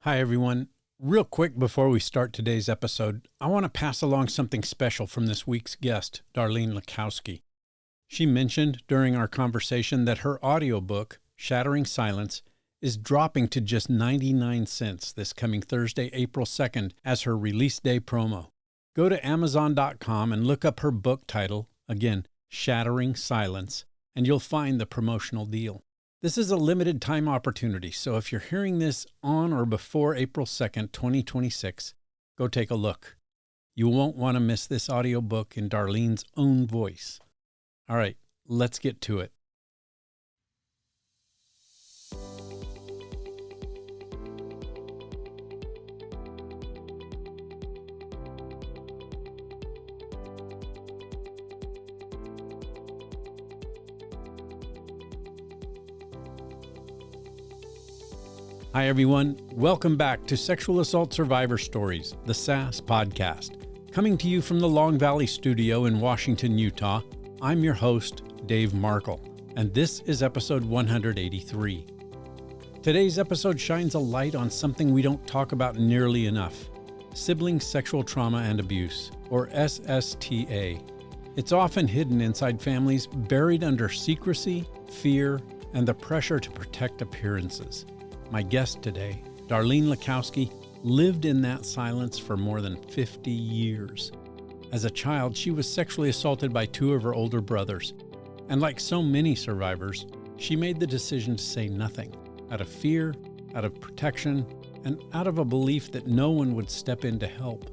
Hi, everyone. Real quick before we start today's episode, I want to pass along something special from this week's guest, Darlene Lekowski. She mentioned during our conversation that her audiobook, Shattering Silence, is dropping to just 99 cents this coming Thursday, April 2nd, as her release day promo. Go to Amazon.com and look up her book title, again, Shattering Silence, and you'll find the promotional deal. This is a limited time opportunity, so if you're hearing this on or before April 2nd, 2026, go take a look. You won't want to miss this audiobook in Darlene's own voice. All right, let's get to it. Hi, everyone. Welcome back to Sexual Assault Survivor Stories, the SAS podcast. Coming to you from the Long Valley Studio in Washington, Utah, I'm your host, Dave Markle, and this is episode 183. Today's episode shines a light on something we don't talk about nearly enough: sibling sexual trauma and abuse, or SSTA. It's often hidden inside families, buried under secrecy, fear, and the pressure to protect appearances. My guest today, Darlene Lekowski, lived in that silence for more than 50 years. As a child, she was sexually assaulted by two of her older brothers. And like so many survivors, she made the decision to say nothing, out of fear, out of protection, and out of a belief that no one would step in to help.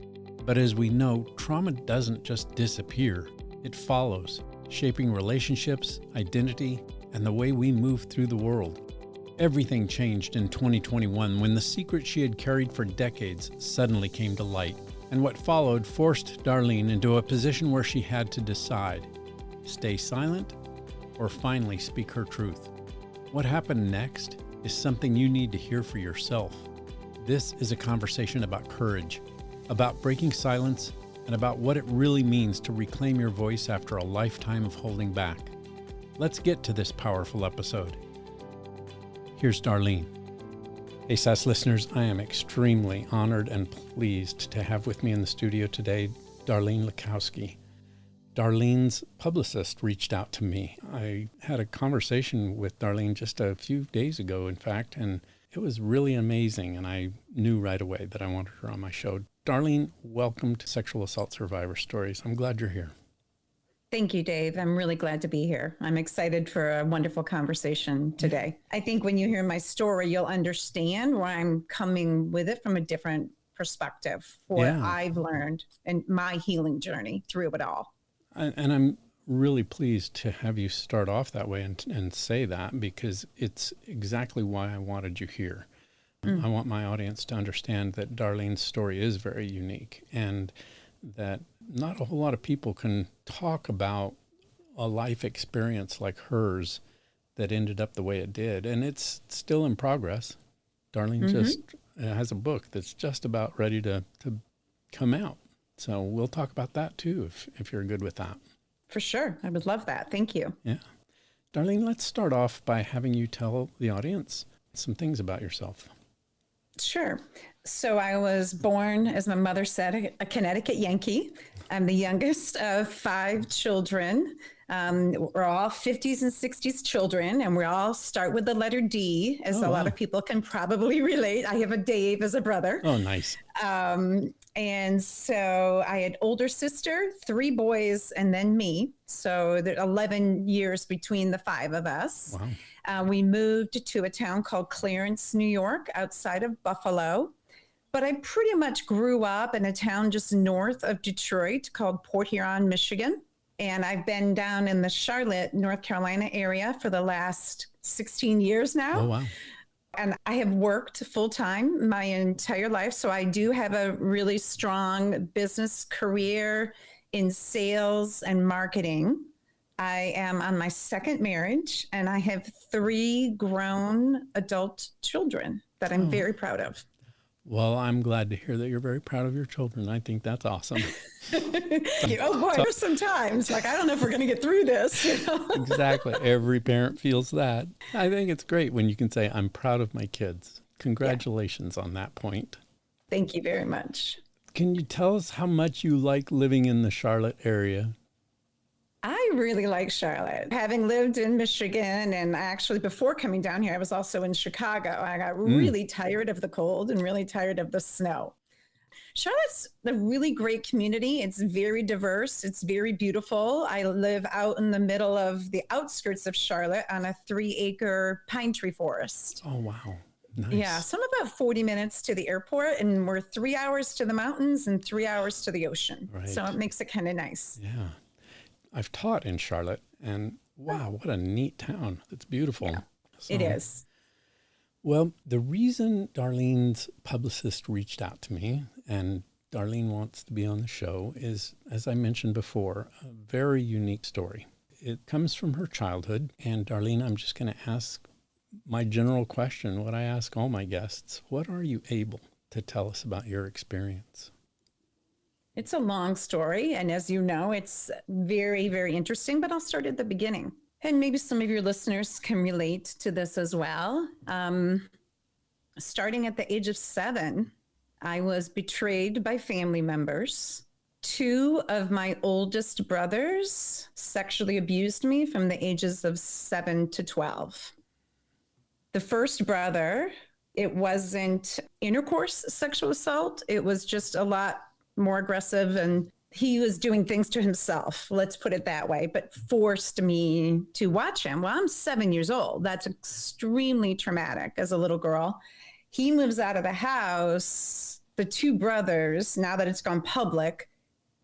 But as we know, trauma doesn't just disappear. It follows, shaping relationships, identity, and the way we move through the world. Everything changed in 2021 when the secret she had carried for decades suddenly came to light. And what followed forced Darlene into a position where she had to decide: stay silent or finally speak her truth. What happened next is something you need to hear for yourself. This is a conversation about courage, about breaking silence, and about what it really means to reclaim your voice after a lifetime of holding back. Let's get to this powerful episode. Here's Darlene. Hey, SAS listeners, I am extremely honored and pleased to have with me in the studio today Darlene Lekowski. Darlene's publicist reached out to me. I had a conversation with Darlene just a few days ago, in fact, and it was really amazing, and I knew right away that I wanted her on my show. Darlene, welcome to Sexual Assault Survivor Stories. I'm glad you're here. Thank you, Dave. I'm really glad to be here. I'm excited for a wonderful conversation today. I think when you hear my story, you'll understand where I'm coming with it from a different perspective, what I've learned and my healing journey through it all. And I'm really pleased to have you start off that way and say that, because it's exactly why I wanted you here. I want my audience to understand that Darlene's story is very unique, and that not a whole lot of people can talk about a life experience like hers that ended up the way it did. And it's still in progress. Darlene just has a book that's just about ready to come out. So we'll talk about that too, if you're good with that. For sure. I would love that. Thank you. Yeah. Darlene, let's start off by having you tell the audience some things about yourself. Sure. So I was born, as my mother said, a Connecticut Yankee. I'm the youngest of 5 children. We're all 50s and 60s children, and we all start with the letter D, as a lot of people can probably relate. I have a Dave as a brother. Oh, nice. And so I had older sister, 3 boys, and then me. So there are 11 years between the 5 of us. Wow. We moved to a town called Clarence, New York, outside of Buffalo. But I pretty much grew up in a town just north of Detroit called Port Huron, Michigan. And I've been down in the Charlotte, North Carolina area for the last 16 years now. Oh, wow. And I have worked full time my entire life. So I do have a really strong business career in sales and marketing. I am on my 2nd marriage, and I have 3 grown adult children that I'm very proud of. Well, I'm glad to hear that you're very proud of your children. I think that's awesome. Oh boy, there's some times like, I don't know if we're going to get through this. Exactly. Every parent feels that. I think it's great when you can say, I'm proud of my kids. Congratulations on that point. Thank you very much. Can you tell us how much you like living in the Charlotte area? I really like Charlotte. Having lived in Michigan, and actually before coming down here, I was also in Chicago. I got really tired of the cold and really tired of the snow. Charlotte's a really great community. It's very diverse. It's very beautiful. I live out in the middle of the outskirts of Charlotte on a 3-acre pine tree forest. Oh, wow. Nice. Yeah, so I'm about 40 minutes to the airport, and we're 3 hours to the mountains and 3 hours to the ocean. Right. So it makes it kind of nice. Yeah. I've taught in Charlotte, and wow, what a neat town. It's beautiful. Yeah, So, it is. Well, the reason Darlene's publicist reached out to me, and Darlene wants to be on the show, is, as I mentioned before, a very unique story. It comes from her childhood. And Darlene, I'm just going to ask my general question, what I ask all my guests. What are you able to tell us about your experience? It's a long story. And as you know, it's very, very interesting, but I'll start at the beginning. And maybe some of your listeners can relate to this as well. Starting at the age of 7, I was betrayed by family members. 2 of my oldest brothers sexually abused me from the ages of 7 to 12. The first brother, it wasn't intercourse sexual assault. It was just a lot more aggressive, and he was doing things to himself, let's put it that way, but forced me to watch him. Well, I'm 7 years old. That's extremely traumatic as a little girl. He moves out of the house. The 2 brothers, now that it's gone public,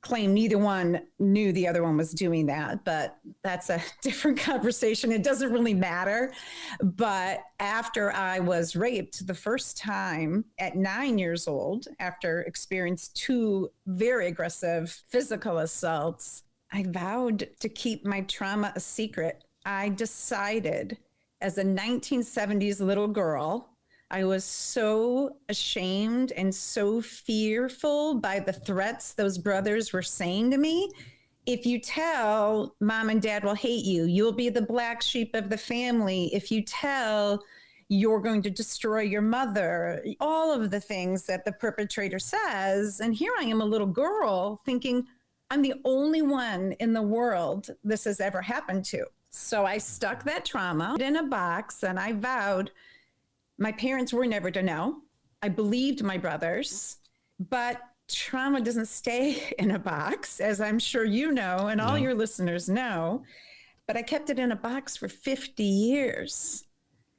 claim neither one knew the other one was doing that, but that's a different conversation. It doesn't really matter. But after I was raped the first time at 9 years old, after experiencing 2 very aggressive physical assaults, I vowed to keep my trauma a secret. I decided as a 1970s little girl, I was so ashamed and so fearful by the threats those brothers were saying to me. If you tell, Mom and Dad will hate you. You'll be the black sheep of the family. If you tell, you're going to destroy your mother. All of the things that the perpetrator says. And here I am, a little girl, thinking I'm the only one in the world this has ever happened to. So I stuck that trauma in a box, and I vowed my parents were never to know. I believed my brothers, but trauma doesn't stay in a box, as I'm sure you know, and all your listeners know. But I kept it in a box for 50 years.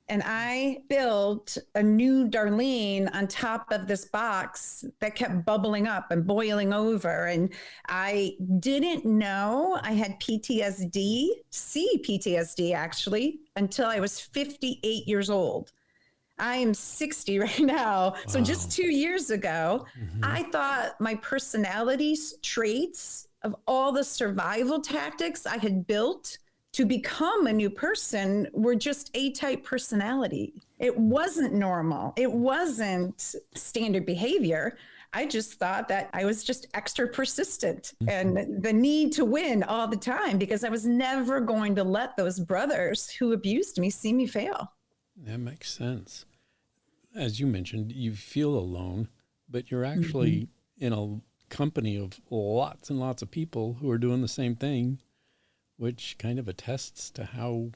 And I built a new Darlene on top of this box that kept bubbling up and boiling over. And I didn't know I had PTSD actually, until I was 58 years old. I am 60 right now. Wow. So just 2 years ago, I thought my personality traits of all the survival tactics I had built to become a new person were just A-type personality. It wasn't normal. It wasn't standard behavior. I just thought that I was just extra persistent and the need to win all the time, because I was never going to let those brothers who abused me see me fail. That makes sense. As you mentioned, you feel alone, but you're actually in a company of lots and lots of people who are doing the same thing, which kind of attests to how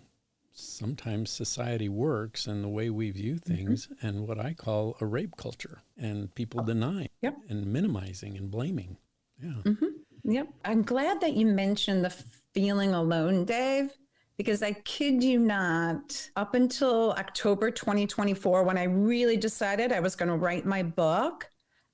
sometimes society works and the way we view things, and what I call a rape culture, and people denying and minimizing and blaming. Yeah. Yep. I'm glad that you mentioned the feeling alone, Dave, because I kid you not, up until October 2024, when I really decided I was going to write my book,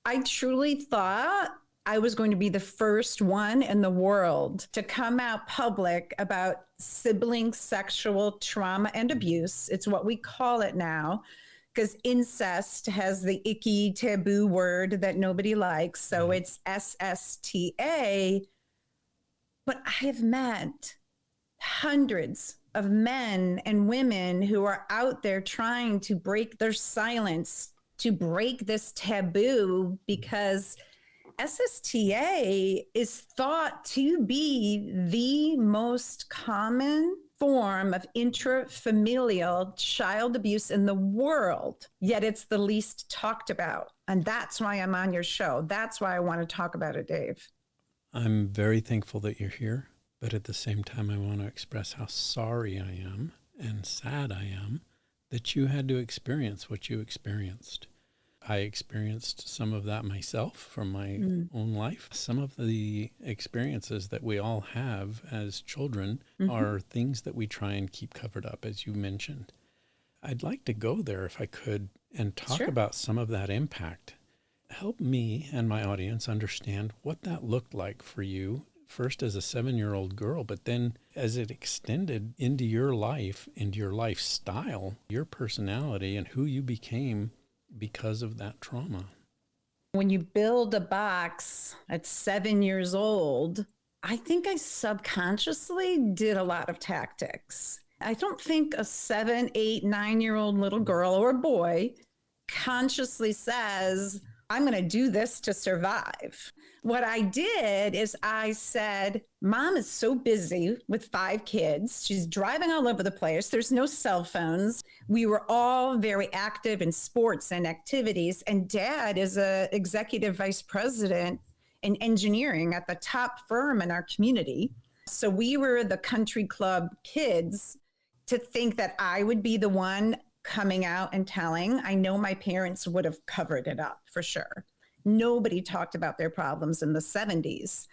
I truly thought I was going to be the first one in the world to come out public about sibling sexual trauma and abuse. It's what we call it now, because incest has the icky taboo word that nobody likes. So it's SSTA. But I have met hundreds of men and women who are out there trying to break their silence, to break this taboo, because SSTA is thought to be the most common form of intrafamilial child abuse in the world, yet it's the least talked about. And that's why I'm on your show. That's why I want to talk about it, Dave. I'm very thankful that you're here, but at the same time, I want to express how sorry I am and sad I am that you had to experience what you experienced. I experienced some of that myself from my own life. Some of the experiences that we all have as children are things that we try and keep covered up, as you mentioned. I'd like to go there if I could and talk about some of that impact. Help me and my audience understand what that looked like for you, first as a 7-year-old girl, but then as it extended into your life, into your lifestyle, your personality, and who you became because of that trauma. When you build a box at 7 years old, I think I subconsciously did a lot of tactics. I don't think a 7, 8, 9-year-old little girl or boy consciously says, I'm going to do this to survive. What I did is I said, Mom is so busy with 5 kids. She's driving all over the place. There's no cell phones. We were all very active in sports and activities. And Dad is an executive vice president in engineering at the top firm in our community. So we were the country club kids. To think that I would be the one coming out and telling, I know my parents would have covered it up for sure. Nobody talked about their problems in the 70s.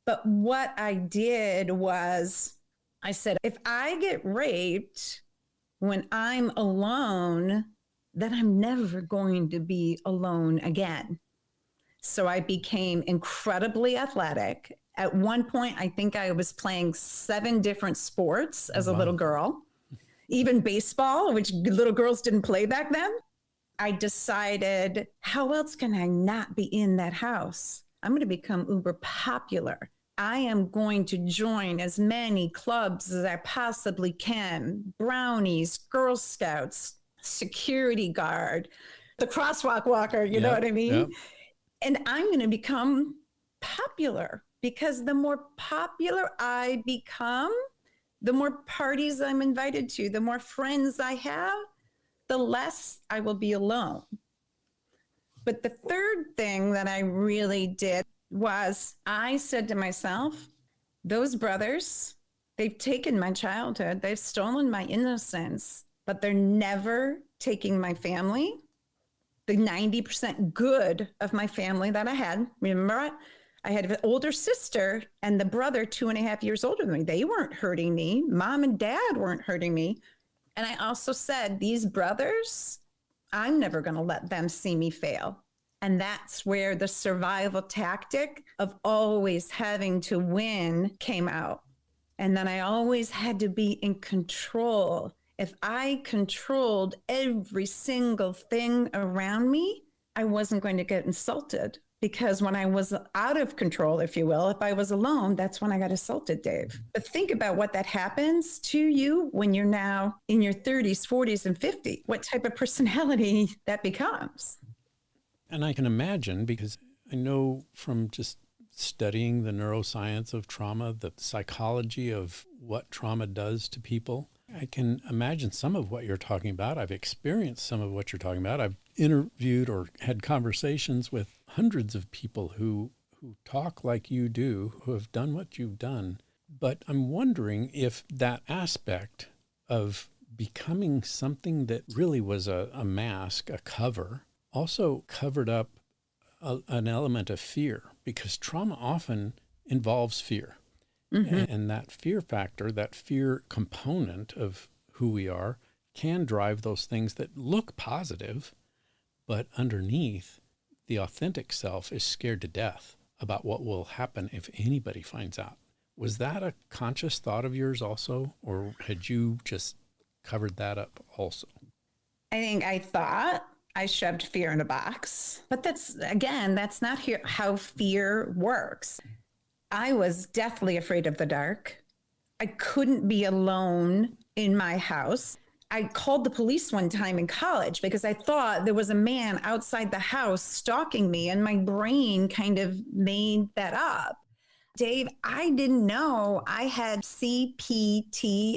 But what I did was I said, if I get raped when I'm alone, then I'm never going to be alone again. So I became incredibly athletic. At one point, I think I was playing 7 different sports as a little girl, even baseball, which little girls didn't play back then. I decided, how else can I not be in that house? I'm going to become uber popular. I am going to join as many clubs as I possibly can. Brownies, Girl Scouts, security guard, the crosswalk walker, you know what I mean? Yep. And I'm going to become popular, because the more popular I become, the more parties I'm invited to, the more friends I have, the less I will be alone. But the third thing that I really did was I said to myself, those brothers, they've taken my childhood, they've stolen my innocence, but they're never taking my family, the 90% good of my family that I had. Remember, I had an older sister and the brother 2.5 years older than me. They weren't hurting me. Mom and Dad weren't hurting me. And I also said, these brothers, I'm never going to let them see me fail. And that's where the survival tactic of always having to win came out. And then I always had to be in control. If I controlled every single thing around me, I wasn't going to get insulted. Because when I was out of control, if you will, if I was alone, that's when I got assaulted, Dave. But think about what that happens to you when you're now in your 30s, 40s, and 50s, what type of personality that becomes. And I can imagine, because I know from just studying the neuroscience of trauma, the psychology of what trauma does to people, I can imagine some of what you're talking about. I've experienced some of what you're talking about. I've interviewed or had conversations with hundreds of people who talk like you do, who have done what you've done. But I'm wondering if that aspect of becoming something that really was a mask, a cover, also covered up an element of fear, because trauma often involves fear. Mm-hmm. And that fear factor, that fear component of who we are, can drive those things that look positive, but underneath, the authentic self is scared to death about what will happen if anybody finds out. Was that a conscious thought of yours also, or had you just covered that up also? I think I thought I shoved fear in a box, but that's not how fear works. I was deathly afraid of the dark. I couldn't be alone in my house. I called the police one time in college because I thought there was a man outside the house stalking me, and my brain kind of made that up. Dave, I didn't know I had CPTSD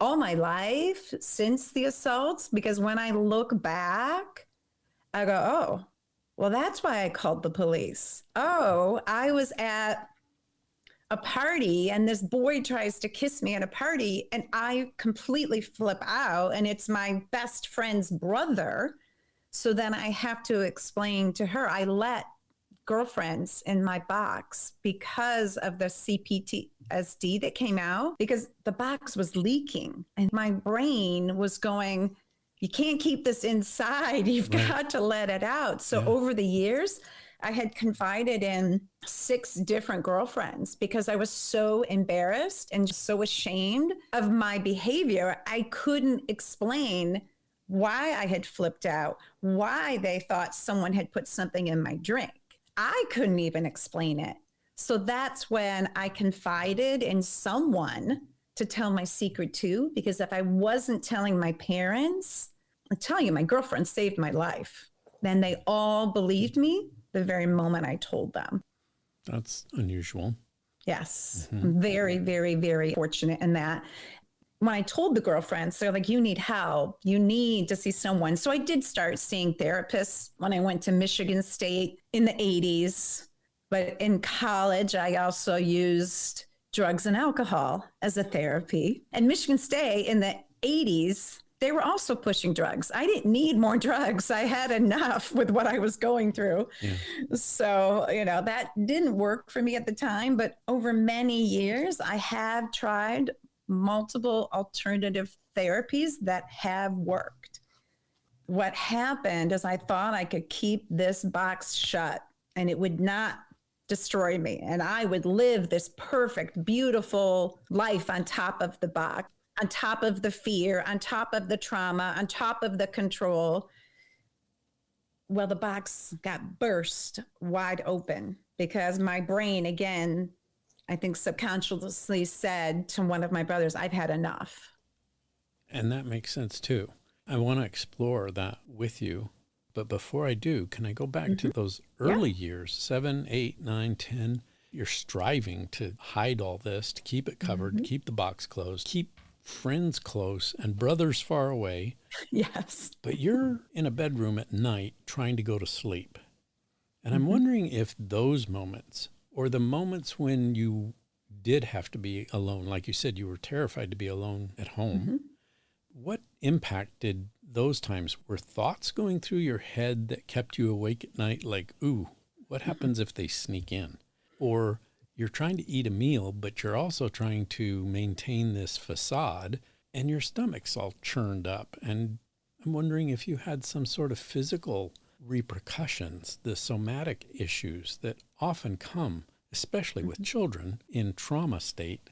all my life since the assaults, because when I look back, I go, oh, well, that's why I called the police. Oh, I was at a party and this boy tries to kiss me at a party and I completely flip out and it's my best friend's brother. So then I have to explain to her, I let girlfriends in my box because of the CPTSD that came out, because the box was leaking and my brain was going, you can't keep this inside. You've got to let it out. So over the years, I had confided in 6 different girlfriends because I was so embarrassed and so ashamed of my behavior. I couldn't explain why I had flipped out, why they thought someone had put something in my drink. I couldn't even explain it. So that's when I confided in someone to tell my secret to, because if I wasn't telling my parents, I tell you, my girlfriend saved my life. Then they all believed me the very moment I told them. That's unusual. Yes. I'm very, very, very fortunate in that. When I told the girlfriends, they're like, you need help. You need to see someone. So I did start seeing therapists when I went to Michigan State in the 80s. But in college, I also used drugs and alcohol as a therapy. And Michigan State in the 80s, they were also pushing drugs. I didn't need more drugs. I had enough with what I was going through. Yeah. So, that didn't work for me at the time. But over many years, I have tried multiple alternative therapies that have worked. What happened is I thought I could keep this box shut and it would not destroy me. And I would live this perfect, beautiful life on top of the box, on top of the fear, on top of the trauma, on top of the control. Well, the box got burst wide open because my brain, again, I think subconsciously said to one of my brothers, I've had enough. And that makes sense too. I want to explore that with you. But before I do, can I go back to those early years, 7, 8, 9, 10? You're striving to hide all this, to keep it covered, keep the box closed, keep friends close and brothers far away. Yes. But you're in a bedroom at night trying to go to sleep. And I'm wondering if those moments, or the moments when you did have to be alone, like you said, you were terrified to be alone at home. What impact did those times? Were thoughts going through your head that kept you awake at night? Like, ooh, what happens if they sneak in? Or you're trying to eat a meal, but you're also trying to maintain this facade and your stomach's all churned up. And I'm wondering if you had some sort of physical repercussions, the somatic issues that often come, especially with children in trauma state,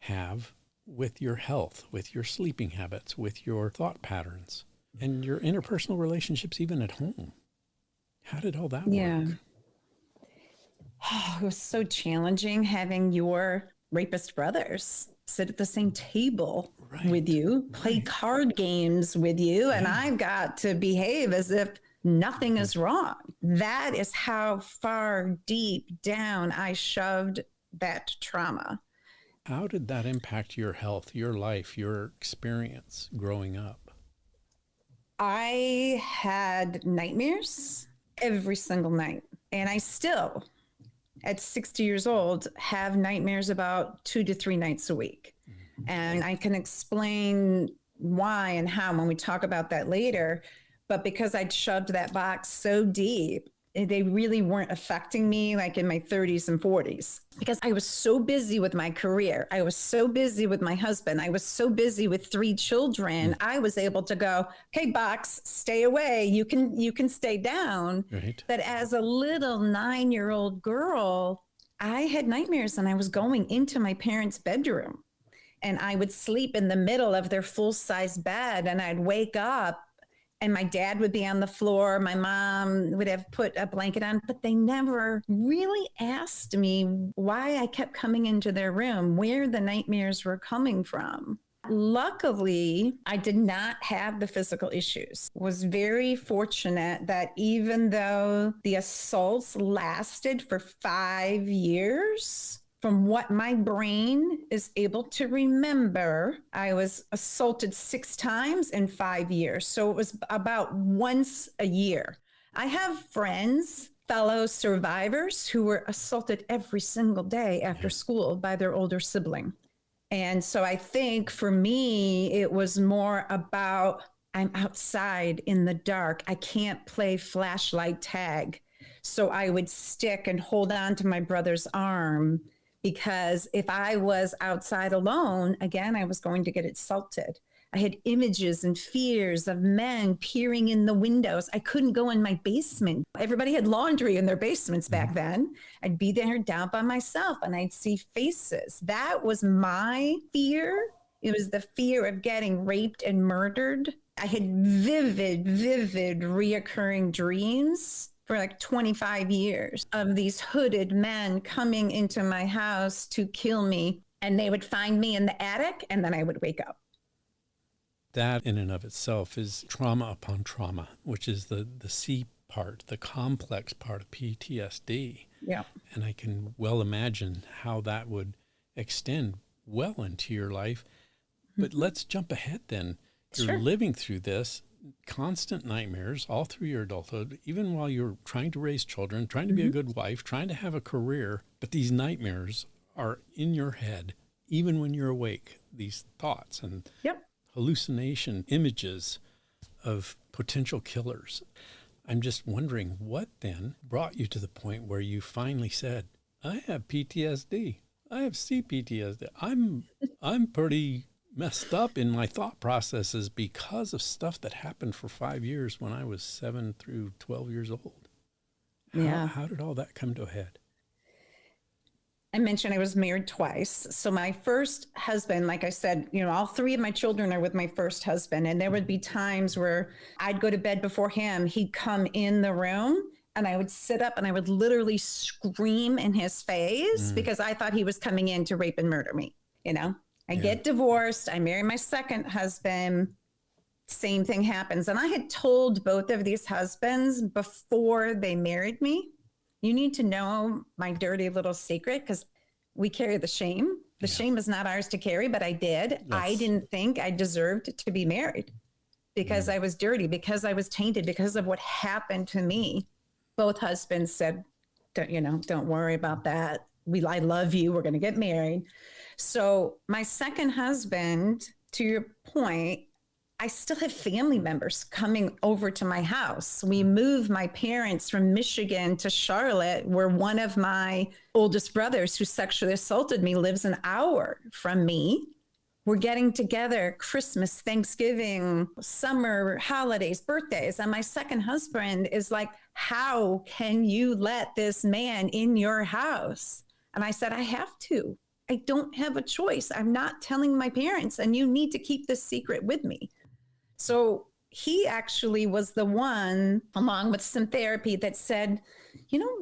have with your health, with your sleeping habits, with your thought patterns, and your interpersonal relationships, even at home. How did all that work? Oh, it was so challenging having your rapist brothers sit at the same table with you, play card games with you, and I've got to behave as if nothing is wrong. That is how far deep down I shoved that trauma. How did that impact your health, your life, your experience growing up? I had nightmares every single night. And I still, at 60 years old, have nightmares about 2 to 3 nights a week. And I can explain why and how when we talk about that later. But because I'd shoved that box so deep, they really weren't affecting me like in my 30s and 40s, because I was so busy with my career. I was so busy with my husband. I was so busy with 3 children. I was able to go, okay, box, stay away. You can stay down. Right. But as a little 9-year-old girl, I had nightmares and I was going into my parents' bedroom and I would sleep in the middle of their full-size bed and I'd wake up and my dad would be on the floor. My mom would have put a blanket on, but they never really asked me why I kept coming into their room, where the nightmares were coming from. Luckily, I did not have the physical issues. Was very fortunate that even though the assaults lasted for 5 years, from what my brain is able to remember, I was assaulted 6 times in 5 years. So it was about once a year. I have friends, fellow survivors, who were assaulted every single day after school by their older sibling. And so I think for me, it was more about I'm outside in the dark. I can't play flashlight tag. So I would stick and hold on to my brother's arm, because if I was outside alone, again, I was going to get assaulted. I had images and fears of men peering in the windows. I couldn't go in my basement. Everybody had laundry in their basements back then. I'd be there down by myself and I'd see faces. That was my fear. It was the fear of getting raped and murdered. I had vivid reoccurring dreams for like 25 years of these hooded men coming into my house to kill me. And they would find me in the attic and then I would wake up. That in and of itself is trauma upon trauma, which is the C part, the complex part of PTSD. Yeah. And I can well imagine how that would extend well into your life. But let's jump ahead then. You're living through this, constant nightmares all through your adulthood, even while you're trying to raise children, trying to be a good wife, trying to have a career. But these nightmares are in your head, even when you're awake, these thoughts and hallucination images of potential killers. I'm just wondering what then brought you to the point where you finally said, I have PTSD. I have CPTSD. I'm pretty messed up in my thought processes because of stuff that happened for 5 years when I was 7 through 12 years old. How did all that come to a head? I mentioned I was married twice. So my first husband, like I said, all 3 of my children are with my first husband. And there would be times where I'd go to bed before him. He'd come in the room and I would sit up and I would literally scream in his face because I thought he was coming in to rape and murder me. I get divorced. I marry my second husband. Same thing happens. And I had told both of these husbands before they married me, you need to know my dirty little secret, because we carry the shame. The shame is not ours to carry, but I did. Yes. I didn't think I deserved to be married because I was dirty, because I was tainted, because of what happened to me. Both husbands said, don't worry about that. I love you. We're going to get married. So my second husband, to your point, I still have family members coming over to my house. We moved my parents from Michigan to Charlotte, where one of my oldest brothers who sexually assaulted me lives an hour from me. We're getting together Christmas, Thanksgiving, summer, holidays, birthdays. And my second husband is like, how can you let this man in your house? And I said, I have to. I don't have a choice. I'm not telling my parents, and you need to keep this secret with me. So he actually was the one, along with some therapy, that said,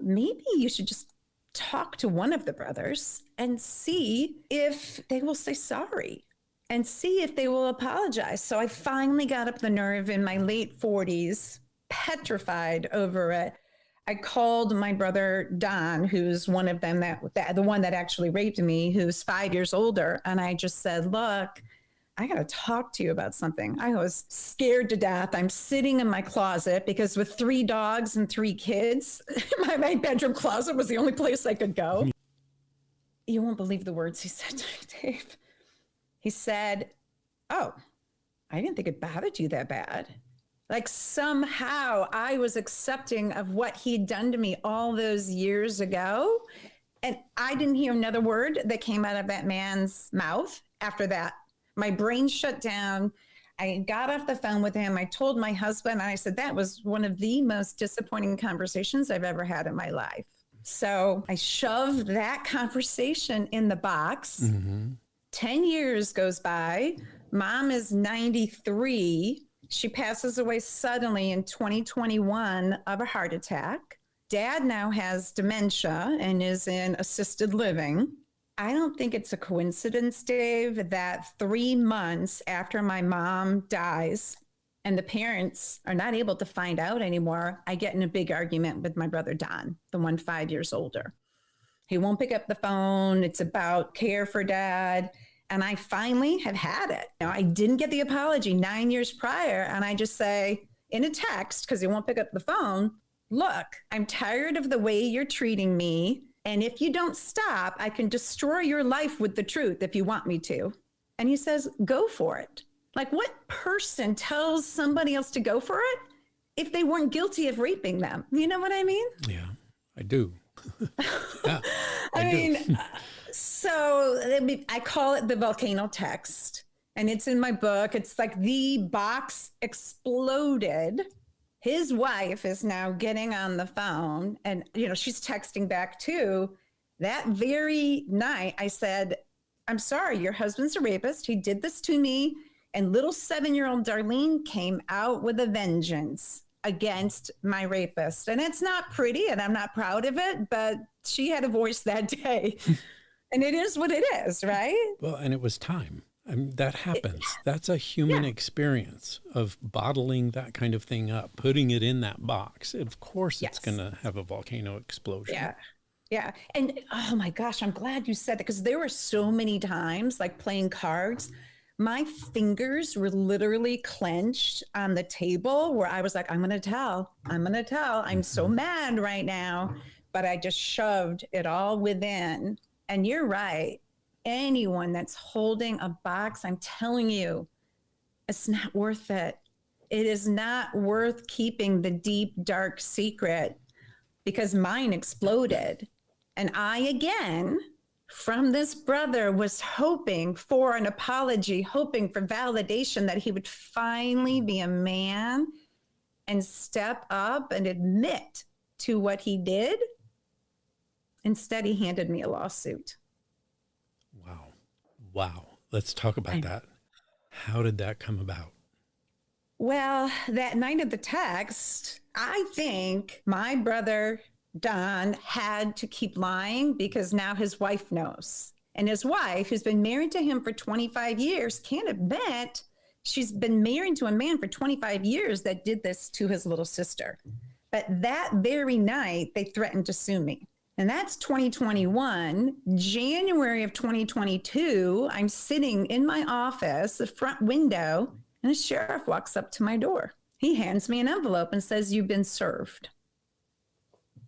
maybe you should just talk to one of the brothers and see if they will say sorry and see if they will apologize. So I finally got up the nerve in my late 40s, petrified over it. I called my brother, Don, who's one of them, the one that actually raped me, who's 5 years older. And I just said, look, I got to talk to you about something. I was scared to death. I'm sitting in my closet because with 3 dogs and 3 kids, my bedroom closet was the only place I could go. You won't believe the words he said to me, Dave. He said, oh, I didn't think it bothered you that bad. Like somehow I was accepting of what he'd done to me all those years ago. And I didn't hear another word that came out of that man's mouth after that. My brain shut down. I got off the phone with him. I told my husband, and I said, that was one of the most disappointing conversations I've ever had in my life. So I shoved that conversation in the box. 10 years goes by. Mom is 93. She passes away suddenly in 2021 of a heart attack. Dad now has dementia and is in assisted living. I don't think it's a coincidence, Dave, that 3 months after my mom dies and the parents are not able to find out anymore, I get in a big argument with my brother Don, the one 5 years older. He won't pick up the phone. It's about care for dad. And I finally have had it. Now, I didn't get the apology 9 years prior. And I just say in a text, because he won't pick up the phone, look, I'm tired of the way you're treating me. And if you don't stop, I can destroy your life with the truth if you want me to. And he says, go for it. Like, what person tells somebody else to go for it if they weren't guilty of raping them? You know what I mean? Yeah, I do. Yeah, I mean, so I call it the volcano text, and it's in my book. It's like the box exploded. His wife is now getting on the phone, and she's texting back too. That very night, I said, I'm sorry, your husband's a rapist. He did this to me. And little 7-year-old Darlene came out with a vengeance against my rapist. And it's not pretty, and I'm not proud of it, but she had a voice that day. And it is what it is, right? Well, and it was time. I mean, that happens. That's a human experience of bottling that kind of thing up, putting it in that box. Of course, it's going to have a volcano explosion. Yeah. Yeah. And oh my gosh, I'm glad you said that, because there were so many times, like playing cards, my fingers were literally clenched on the table where I was like, I'm going to tell. I'm so mad right now. But I just shoved it all within. And you're right. Anyone that's holding a box, I'm telling you, it's not worth it. It is not worth keeping the deep, dark secret, because mine exploded. And I, again, from this brother, was hoping for an apology, hoping for validation that he would finally be a man and step up and admit to what he did. Instead, he handed me a lawsuit. Wow. Let's talk about that. How did that come about? Well, that night of the text, I think my brother Don had to keep lying because now his wife knows. And his wife, who's been married to him for 25 years, can't admit she's been married to a man for 25 years that did this to his little sister. But that very night, they threatened to sue me. And that's 2021. January of 2022, I'm sitting in my office, the front window, and a sheriff walks up to my door. He hands me an envelope and says, you've been served.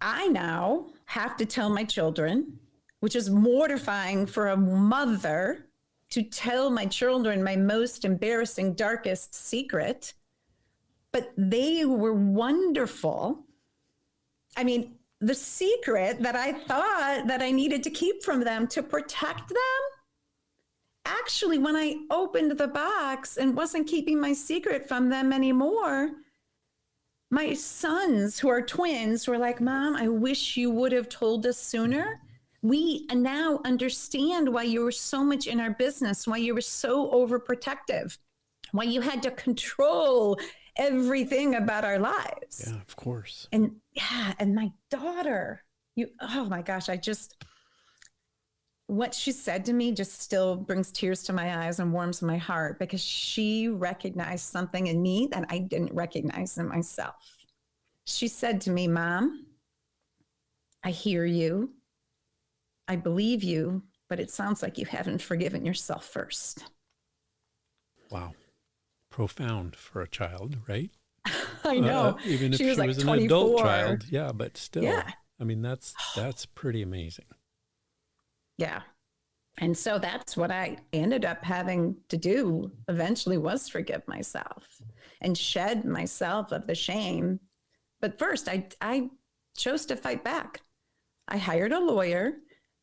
I now have to tell my children, which is mortifying for a mother to tell my children my most embarrassing, darkest secret. But they were wonderful. I mean, the secret that I thought that I needed to keep from them to protect them, actually, when I opened the box and wasn't keeping my secret from them anymore, my sons, who are twins, were like, Mom, I wish you would have told us sooner. We now understand why you were so much in our business, why you were so overprotective, why you had to control everything about our lives. Yeah, of course. And my daughter, oh my gosh, what she said to me just still brings tears to my eyes and warms my heart, because she recognized something in me that I didn't recognize in myself. She said to me, Mom, I hear you. I believe you, but it sounds like you haven't forgiven yourself first. Wow. Profound for a child, right? I know. Even if she was like an 24. Adult child. Yeah, but still. Yeah. I mean, that's pretty amazing. Yeah. And so that's what I ended up having to do eventually, was forgive myself and shed myself of the shame. But first, I chose to fight back. I hired a lawyer,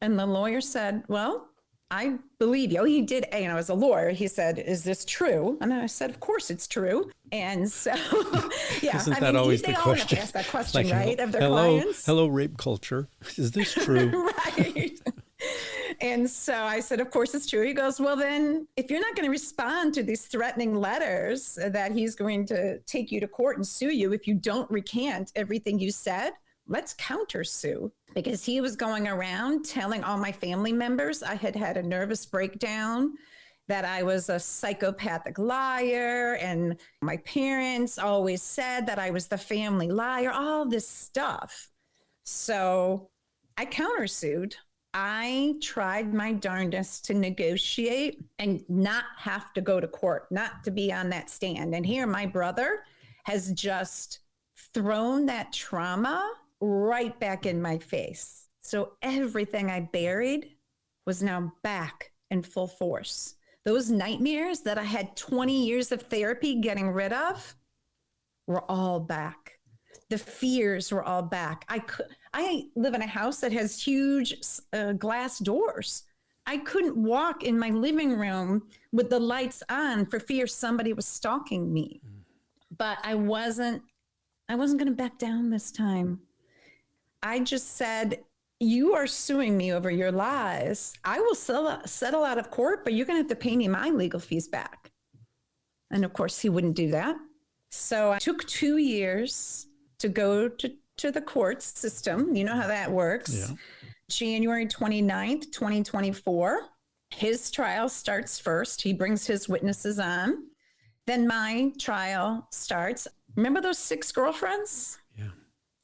and the lawyer said, well, I believe you. He did, as a lawyer, he said, is this true? And I said, of course it's true. And so, yeah. Isn't that always the question? They all have to ask that question, like, right, of their hello, clients? Hello, rape culture. Is this true? Right. And so I said, of course it's true. He goes, well, then if you're not going to respond to these threatening letters that he's going to take you to court and sue you if you don't recant everything you said, let's countersue, because he was going around telling all my family members I had had a nervous breakdown, that I was a psychopathic liar. And my parents always said that I was the family liar, all this stuff. So I countersued. I tried my darndest to negotiate and not have to go to court, not to be on that stand. And here my brother has just thrown that trauma right back in my face. So everything I buried was now back in full force. Those nightmares that I had 20 years of therapy getting rid of were all back. The fears were all back. I live in a house that has huge glass doors. I couldn't walk in my living room with the lights on for fear somebody was stalking me. But I wasn't going to back down this time. I just said, you are suing me over your lies. I will settle out of court, but you're going to have to pay me my legal fees back. And of course, he wouldn't do that. So I took 2 years to go to the court system. You know how that works. Yeah. January 29th, 2024, his trial starts first. He brings his witnesses on. Then my trial starts. Remember those 6 girlfriends? Yeah.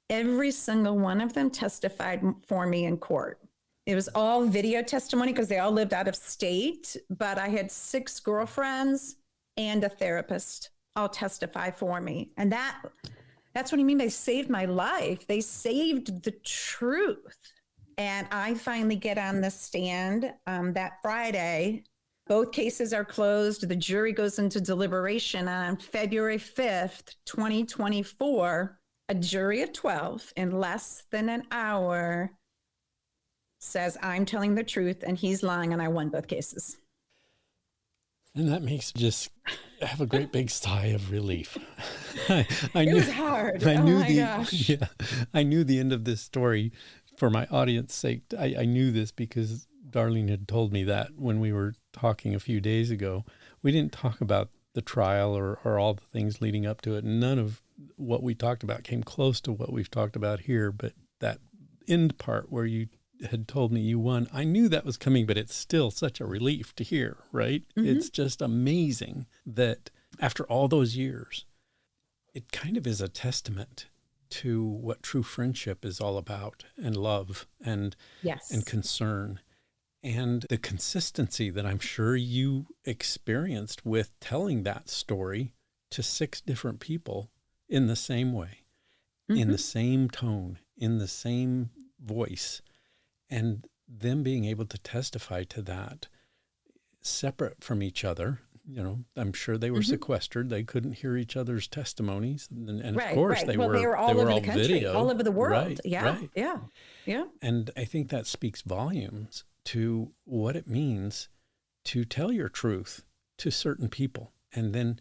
Every single one of them testified for me in court. It was all video testimony because they all lived out of state, but I had 6 girlfriends and a therapist all testify for me. And that's what I mean. They saved my life. They saved the truth. And I finally get on the stand that Friday. Both cases are closed. The jury goes into deliberation on February 5th, 2024. A jury of 12 in less than an hour says I'm telling the truth and he's lying, and I won both cases. And that makes me just have a great big sigh of relief. I it was hard. I knew the end of this story for my audience's sake. I knew this because Darlene had told me that when we were talking a few days ago. We didn't talk about the trial or all the things leading up to it. None of what we talked about came close to what we've talked about here. But that end part where you had told me you won, I knew that was coming, but it's still such a relief to hear, right? Mm-hmm. It's just amazing that after all those years, it kind of is a testament to what true friendship is all about, and love and concern. And the consistency that I'm sure you experienced with telling that story to 6 different people in the same way, in the same tone, in the same voice, and them being able to testify to that separate from each other. You know, I'm sure they were sequestered. They couldn't hear each other's testimonies. And of course they were all over the country, video, all over the world. Right, yeah. Right. Yeah. And I think that speaks volumes to what it means to tell your truth to certain people. And then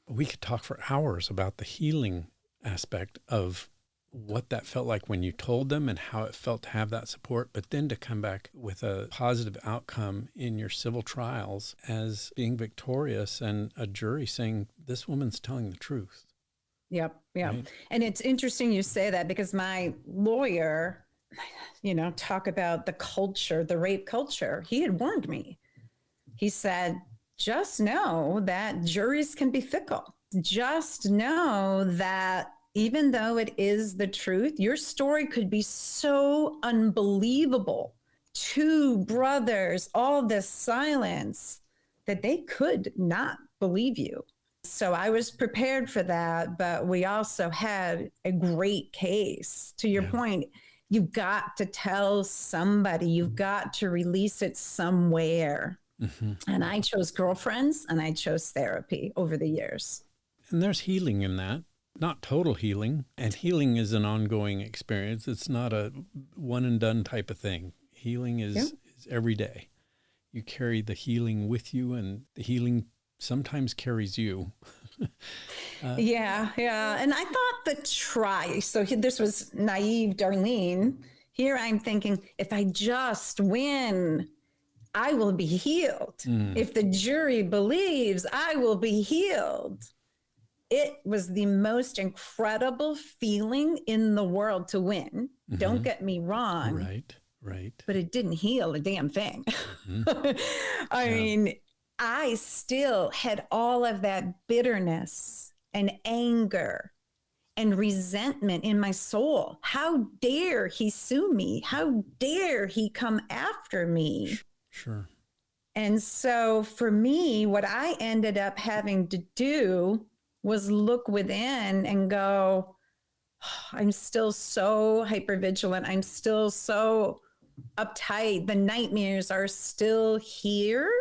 we could talk for hours about the healing aspect of what that felt like when you told them and how it felt to have that support, but then to come back with a positive outcome in your civil trials as being victorious and a jury saying, this woman's telling the truth. Yep. Right? And it's interesting you say that, because my lawyer, talk about the culture, the rape culture. He had warned me. He said, just know that juries can be fickle. Just know that even though it is the truth, your story could be so unbelievable. 2 brothers, all this silence, that they could not believe you. So I was prepared for that, but we also had a great case. To your point, you've got to tell somebody, you've got to release it somewhere. Mm-hmm. And I chose girlfriends and I chose therapy over the years. And there's healing in that. Not total healing. And healing is an ongoing experience. It's not a one and done type of thing. Healing is every day. You carry the healing with you, and the healing sometimes carries you. Yeah. And I thought so this was naive Darlene. Here I'm thinking, if I just win, I will be healed. If the jury believes, I will be healed. It was the most incredible feeling in the world to win. Don't get me wrong. Right, right. But it didn't heal a damn thing. I Yeah. mean, I still had all of that bitterness and anger and resentment in my soul. How dare he sue me? How dare he come after me? Sure. And so for me, what I ended up having to do was look within and go, I'm still so hypervigilant. I'm still so uptight. The nightmares are still here.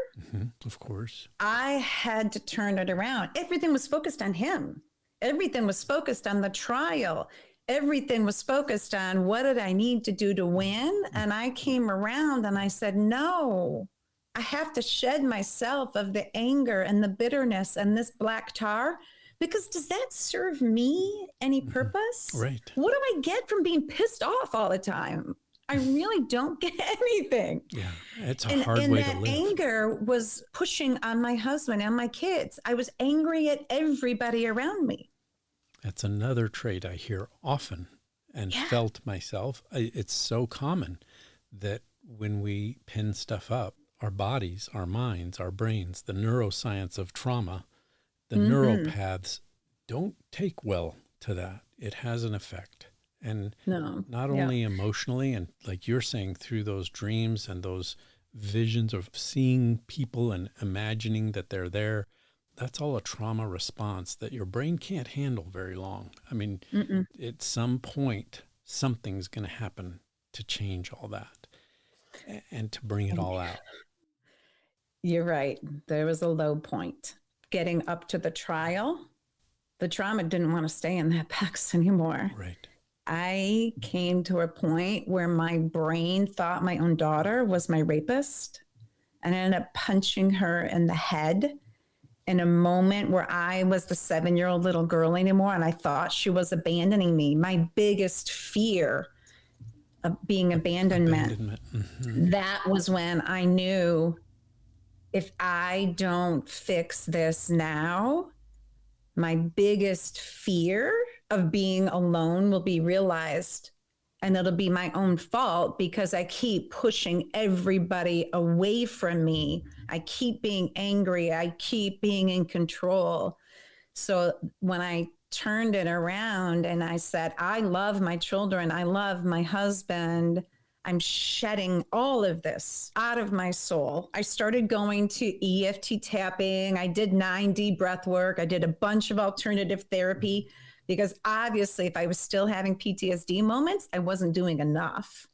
Of course. I had to turn it around. Everything was focused on him. Everything was focused on the trial. Everything was focused on what did I need to do to win? And I came around and I said, no, I have to shed myself of the anger and the bitterness and this black tar, because does that serve me any purpose? Right. What do I get from being pissed off all the time? I really don't get anything. Yeah, it's a hard way to live. And that anger was pushing on my husband and my kids. I was angry at everybody around me. That's another trait I hear often and felt myself. It's so common that when we pin stuff up, our bodies, our minds, our brains, the neuroscience of trauma, the neural paths don't take well to that. It has an effect. And not only emotionally, and like you're saying, through those dreams and those visions of seeing people and imagining that they're there, that's all a trauma response that your brain can't handle very long. I mean, at some point, something's going to happen to change all that and to bring it all out. You're right. There was a low point. Getting up to the trial, the trauma didn't want to stay in that box anymore. Right. I came to a point where my brain thought my own daughter was my rapist, and I ended up punching her in the head in a moment where I was the 7-year-old little girl anymore, and I thought she was abandoning me. My biggest fear of being abandonment. That was when I knew, if I don't fix this now, my biggest fear of being alone will be realized, and it'll be my own fault because I keep pushing everybody away from me. I keep being angry. I keep being in control. So when I turned it around and I said, I love my children, I love my husband, I'm shedding all of this out of my soul. I started going to EFT tapping. I did 9D breath work. I did a bunch of alternative therapy, because obviously if I was still having PTSD moments, I wasn't doing enough.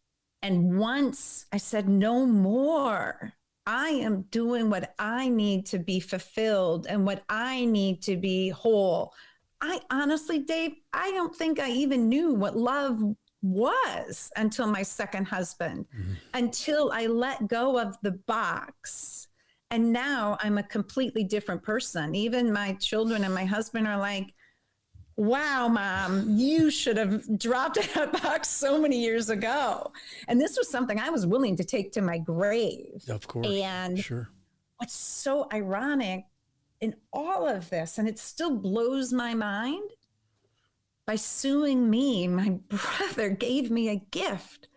And once I said, no more, I am doing what I need to be fulfilled and what I need to be whole. I honestly, Dave, I don't think I even knew what love was until my second husband, until I let go of the box. And now I'm a completely different person. Even my children and my husband are like, wow, Mom, you should have dropped that box so many years ago. And this was something I was willing to take to my grave. Of course. And sure. What's so ironic in all of this, and it still blows my mind, by suing me, my brother gave me a gift.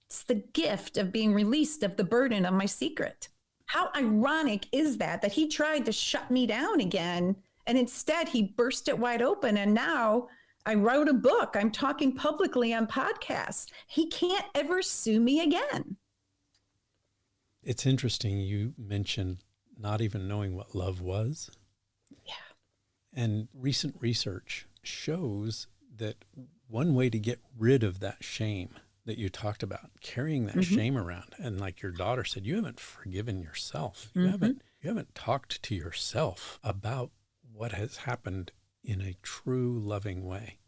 It's the gift of being released of the burden of my secret. How ironic is that he tried to shut me down again, and instead he burst it wide open. And now I wrote a book. I'm talking publicly on podcasts. He can't ever sue me again. It's interesting. You mentioned not even knowing what love was. Yeah. And recent research shows that one way to get rid of that shame that you talked about, carrying that shame around, and like your daughter said, you haven't forgiven yourself. You haven't talked to yourself about what has happened in a true loving way.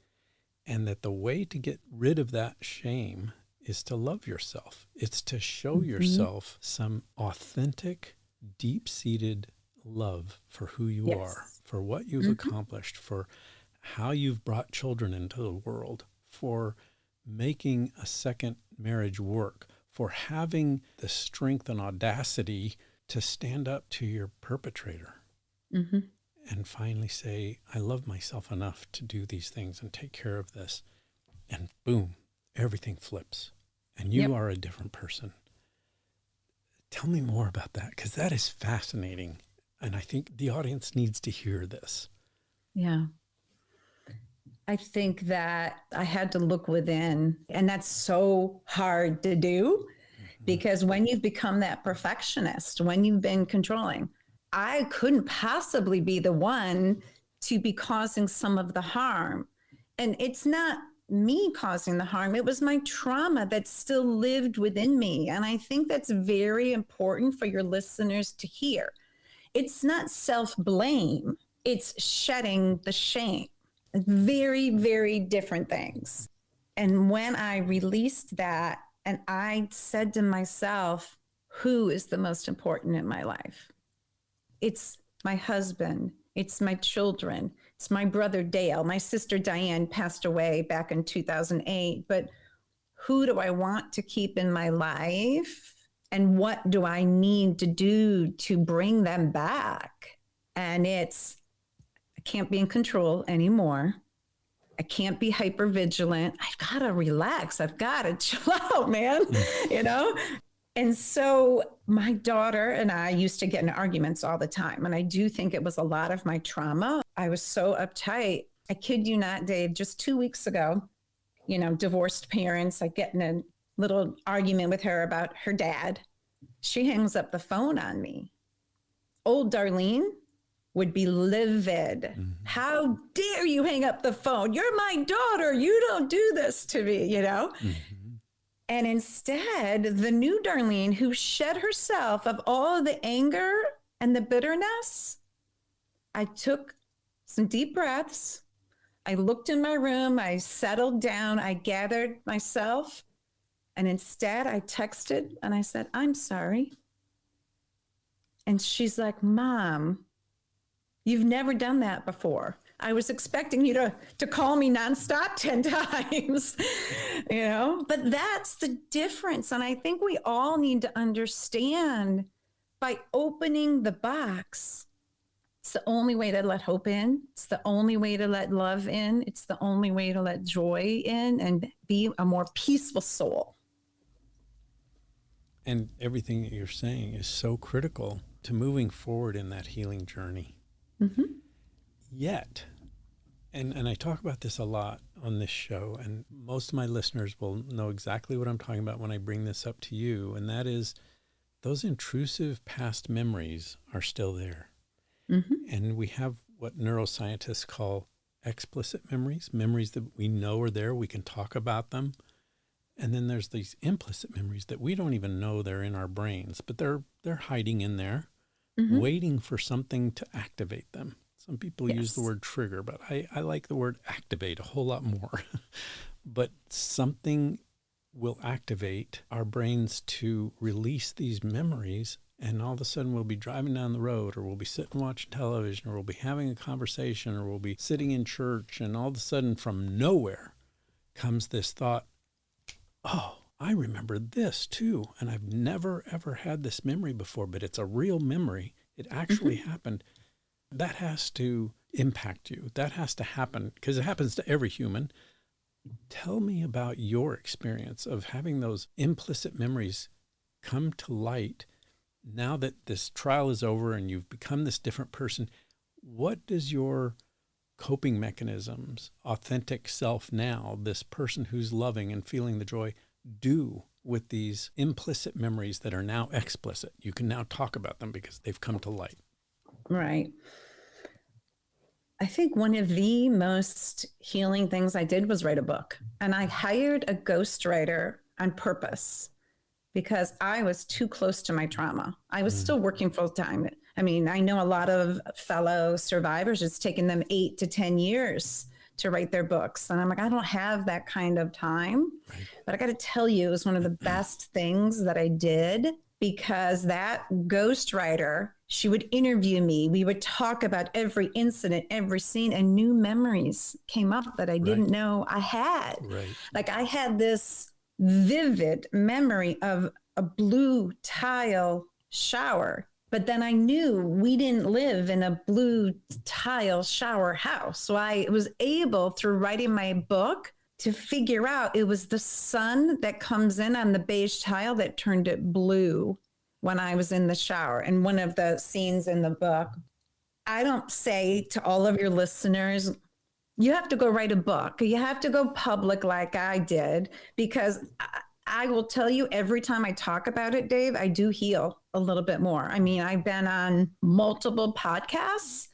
And that the way to get rid of that shame is to love yourself. It's to show yourself some authentic, deep-seated love for who you are, for what you've accomplished, for how you've brought children into the world, for making a second marriage work, for having the strength and audacity to stand up to your perpetrator. and finally say, I love myself enough to do these things and take care of this. And boom, everything flips and you are a different person. Tell me more about that, because that is fascinating. And I think the audience needs to hear this. Yeah. I think that I had to look within, and that's so hard to do because when you've become that perfectionist, when you've been controlling, I couldn't possibly be the one to be causing some of the harm. And it's not me causing the harm. It was my trauma that still lived within me. And I think that's very important for your listeners to hear. It's not self-blame. It's shedding the shame. Very, very different things. And when I released that and I said to myself, who is the most important in my life? It's my husband. It's my children. It's my brother, Dale. My sister, Diane, passed away back in 2008. But who do I want to keep in my life? And what do I need to do to bring them back? And it's, I can't be in control anymore. I can't be hyper vigilant. I've got to relax. I've got to chill out, man, you know? And so my daughter and I used to get in arguments all the time. And I do think it was a lot of my trauma. I was so uptight. I kid you not, Dave, just 2 weeks ago, you know, divorced parents, I get in a little argument with her about her dad. She hangs up the phone on me. Old Darlene would be livid. Mm-hmm. How dare you hang up the phone? You're my daughter. You don't do this to me, you know? Mm-hmm. And instead, the new Darlene, who shed herself of all of the anger and the bitterness, I took some deep breaths. I looked in my room. I settled down. I gathered myself. And instead, I texted and I said, I'm sorry. And she's like, Mom, you've never done that before. I was expecting you to call me nonstop 10 times, you know, but that's the difference. And I think we all need to understand by opening the box, it's the only way to let hope in. It's the only way to let love in. It's the only way to let joy in and be a more peaceful soul. And everything that you're saying is so critical to moving forward in that healing journey. Mm-hmm. Yet, and I talk about this a lot on this show, and most of my listeners will know exactly what I'm talking about when I bring this up to you, and that is those intrusive past memories are still there. Mm-hmm. And we have what neuroscientists call explicit memories, memories that we know are there, we can talk about them. And then there's these implicit memories that we don't even know they're in our brains, but they're hiding in there, mm-hmm. waiting for something to activate them. Some people use the word trigger, but I like the word activate a whole lot more. But something will activate our brains to release these memories, and all of a sudden we'll be driving down the road, or we'll be sitting watching television, or we'll be having a conversation, or we'll be sitting in church, and all of a sudden from nowhere comes this thought, oh, I remember this too, and I've never, ever had this memory before, but it's a real memory. It actually mm-hmm. happened. That has to impact you. That has to happen because it happens to every human. Tell me about your experience of having those implicit memories come to light now that this trial is over and you've become this different person. What does your coping mechanisms, authentic self now, this person who's loving and feeling the joy, do with these implicit memories that are now explicit? You can now talk about them because they've come to light. Right. I think one of the most healing things I did was write a book. And I hired a ghostwriter on purpose because I was too close to my trauma. I was still working full time. I mean, I know a lot of fellow survivors, it's taken them 8 to 10 years to write their books. And I'm like, I don't have that kind of time. Right. But I got to tell you, it was one of the best things that I did because that ghostwriter, she would interview me. We would talk about every incident, every scene, and new memories came up that I didn't know I had. Right. Like I had this vivid memory of a blue tile shower But then I knew we didn't live in a blue tile shower house. So I was able, through writing my book, to figure out it was the sun that comes in on the beige tile that turned it blue when I was in the shower. And one of the scenes in the book, I don't say to all of your listeners, you have to go write a book. You have to go public like I did, because I will tell you, every time I talk about it, Dave, I do heal a little bit more. I mean, I've been on multiple podcasts,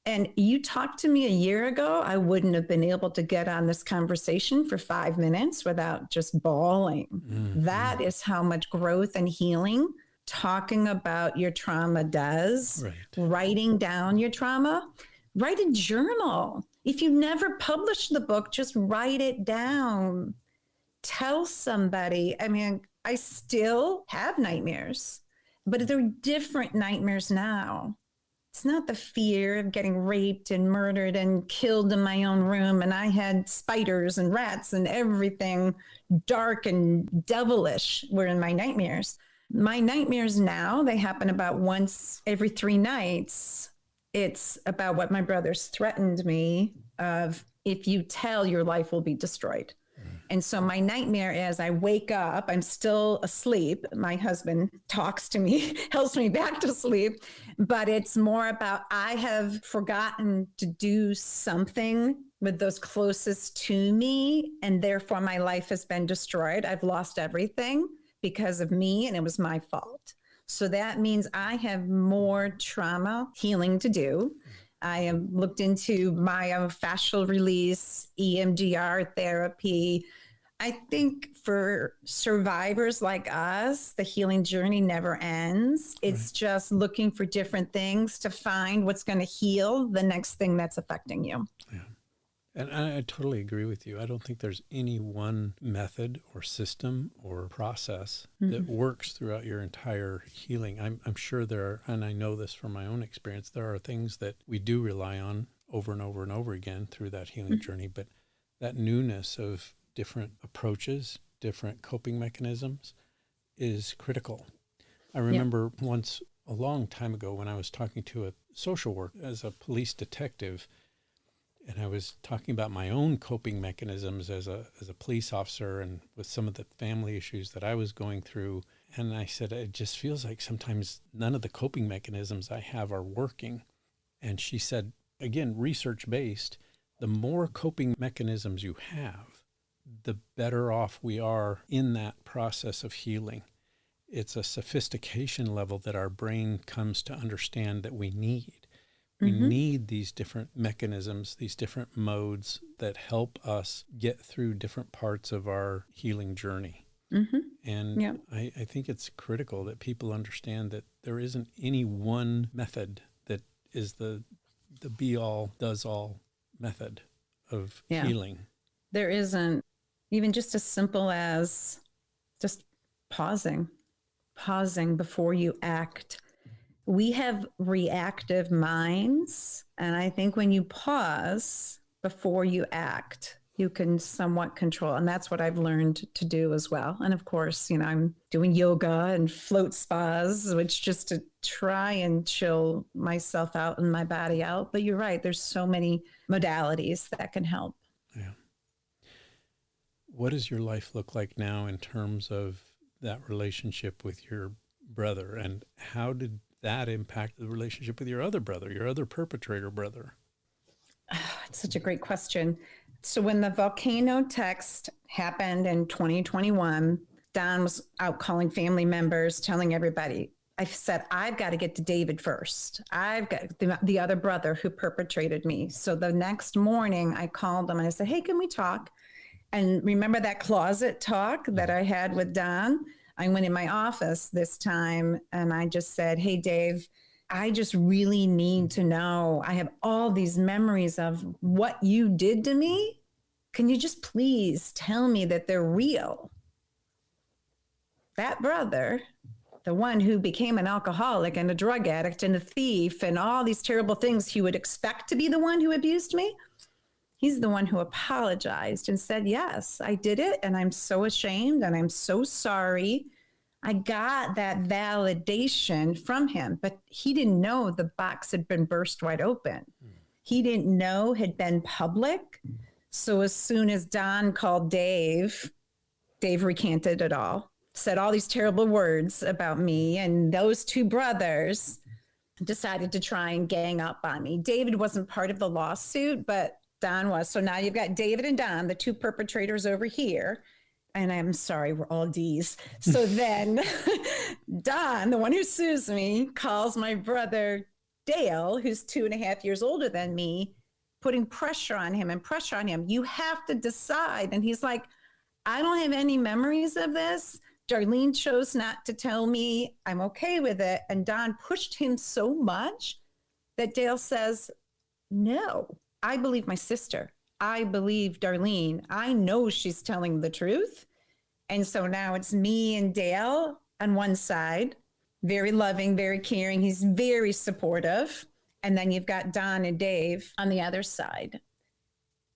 and you talked to me a year ago, I wouldn't have been able to get on this conversation for 5 minutes without just bawling. Mm-hmm. That is how much growth and healing talking about your trauma does. Right. Writing down your trauma. Write a journal. If you never publish the book, just write it down. Tell somebody. I mean, I still have nightmares, but they're different nightmares now. It's not the fear of getting raped and murdered and killed in my own room. And I had spiders and rats and everything dark and devilish were in my nightmares. My nightmares now, they happen about once every 3 nights. It's about what my brothers threatened me of, if you tell, your life will be destroyed. And so my nightmare is I wake up, I'm still asleep. My husband talks to me, helps me back to sleep, but it's more about I have forgotten to do something with those closest to me, and therefore my life has been destroyed. I've lost everything because of me, and it was my fault. So that means I have more trauma healing to do. I have looked into myofascial release, EMDR therapy. I think for survivors like us, the healing journey never ends. It's just looking for different things to find what's going to heal the next thing that's affecting you. Yeah. And I totally agree with you. I don't think there's any one method or system or process that works throughout your entire healing. I'm sure there are, and I know this from my own experience, there are things that we do rely on over and over and over again through that healing journey, but that newness of different approaches, different coping mechanisms is critical. I remember once a long time ago when I was talking to a social worker as a police detective, and I was talking about my own coping mechanisms as a police officer and with some of the family issues that I was going through. And I said, it just feels like sometimes none of the coping mechanisms I have are working. And she said, again, research-based, the more coping mechanisms you have, the better off we are in that process of healing. It's a sophistication level that our brain comes to understand that we need. We need these different mechanisms, these different modes that help us get through different parts of our healing journey. And I think it's critical that people understand that there isn't any one method that is the be-all, does-all method of healing. There isn't. Even just as simple as just pausing before you act. We have reactive minds. And I think when you pause before you act, you can somewhat control. And that's what I've learned to do as well. And of course, you know, I'm doing yoga and float spas, which just to try and chill myself out and my body out. But you're right. There's so many modalities that can help. Yeah. What does your life look like now in terms of that relationship with your brother? And how did that impact the relationship with your other brother, your other perpetrator brother? It's such a great question. So when the volcano text happened in 2021, Don was out calling family members, telling everybody, I said, I've got to get to David first. I've got the other brother who perpetrated me. So the next morning I called him and I said, hey, can we talk? And remember that closet talk that I had with Don? I went in my office this time and I just said, hey, Dave, I just really need to know. I have all these memories of what you did to me. Can you just please tell me that they're real? That brother, the one who became an alcoholic and a drug addict and a thief and all these terrible things he would expect to be the one who abused me, he's the one who apologized and said, yes, I did it. And I'm so ashamed and I'm so sorry. I got that validation from him, but he didn't know the box had been burst wide open. He didn't know had been public. So as soon as Don called Dave recanted it all, said all these terrible words about me, and those two brothers decided to try and gang up on me. David wasn't part of the lawsuit, but Don was. So now you've got David and Don, the two perpetrators over here. And I'm sorry, we're all D's. So then Don, the one who sues me, calls my brother Dale, who's 2.5 years older than me, putting pressure on him. You have to decide. And he's like, I don't have any memories of this. Darlene chose not to tell me. I'm okay with it. And Don pushed him so much that Dale says, no, I believe my sister. I believe Darlene. I know she's telling the truth. And so now it's me and Dale on one side, very loving, very caring. He's very supportive. And then you've got Don and Dave on the other side.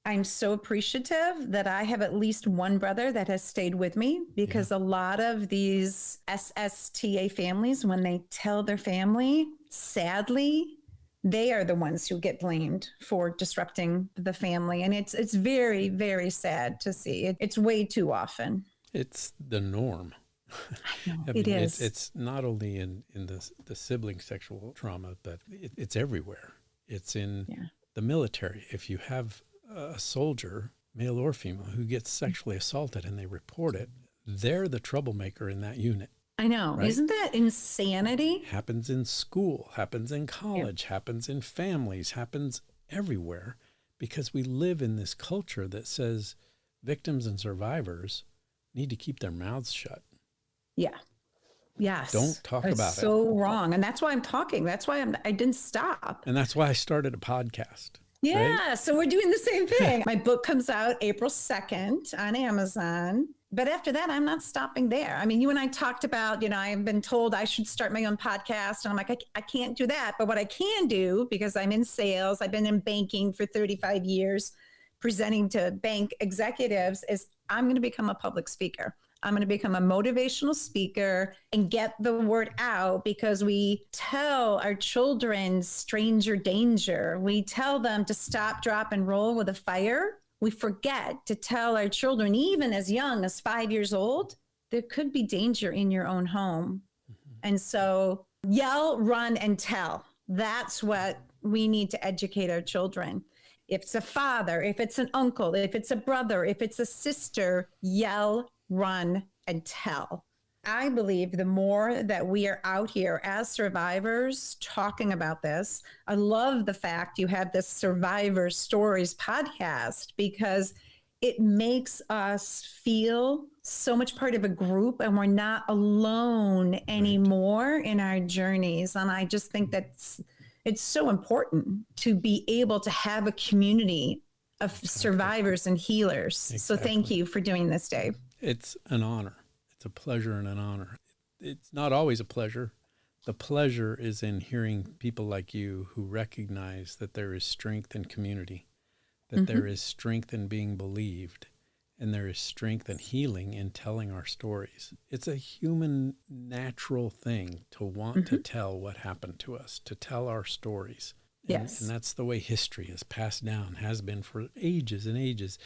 I'm so appreciative that I have at least one brother that has stayed with me, because a lot of these SSTA families, when they tell their family, sadly, they are the ones who get blamed for disrupting the family. And it's very, very sad to see. It's way too often. It's the norm. I know, it is. It's not only in the sibling sexual trauma, but it's everywhere. It's in the military. If you have a soldier, male or female, who gets sexually assaulted and they report it, they're the troublemaker in that unit. I know. Right? Isn't that insanity? Happens in school, happens in college, happens in families, happens everywhere, because we live in this culture that says victims and survivors need to keep their mouths shut. Yeah. Yes. Don't talk about it. So wrong. And that's why I'm talking. That's why I didn't stop. And that's why I started a podcast. Yeah. Right? So we're doing the same thing. My book comes out April 2nd on Amazon. But after that, I'm not stopping there. I mean, you and I talked about, I've been told I should start my own podcast. And I'm like, I can't do that. But what I can do, because I'm in sales, I've been in banking for 35 years, presenting to bank executives, is I'm going to become a public speaker. I'm going to become a motivational speaker and get the word out, because we tell our children stranger danger. We tell them to stop, drop, and roll with a fire. We forget to tell our children, even as young as 5 years old, there could be danger in your own home. Mm-hmm. And so yell, run, and tell. That's what we need to educate our children. If it's a father, if it's an uncle, if it's a brother, if it's a sister, yell, run, and tell. I believe the more that we are out here as survivors talking about this, I love the fact you have this Survivor Stories podcast, because it makes us feel so much part of a group, and we're not alone anymore in our journeys. And I just think it's so important to be able to have a community of survivors and healers. Exactly. So thank you for doing this, Dave. It's an honor. It's a pleasure and an honor. It's not always a pleasure. The pleasure is in hearing people like you who recognize that there is strength in community, that there is strength in being believed, and there is strength and healing in telling our stories. It's a human, natural thing to want to tell what happened to us, to tell our stories. Yes. And that's the way history is passed down, has been for ages and ages.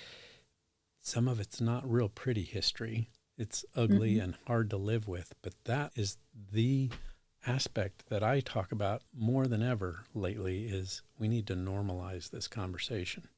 Some of it's not real pretty history. It's ugly and hard to live with, but that is the aspect that I talk about more than ever lately, is we need to normalize this conversation.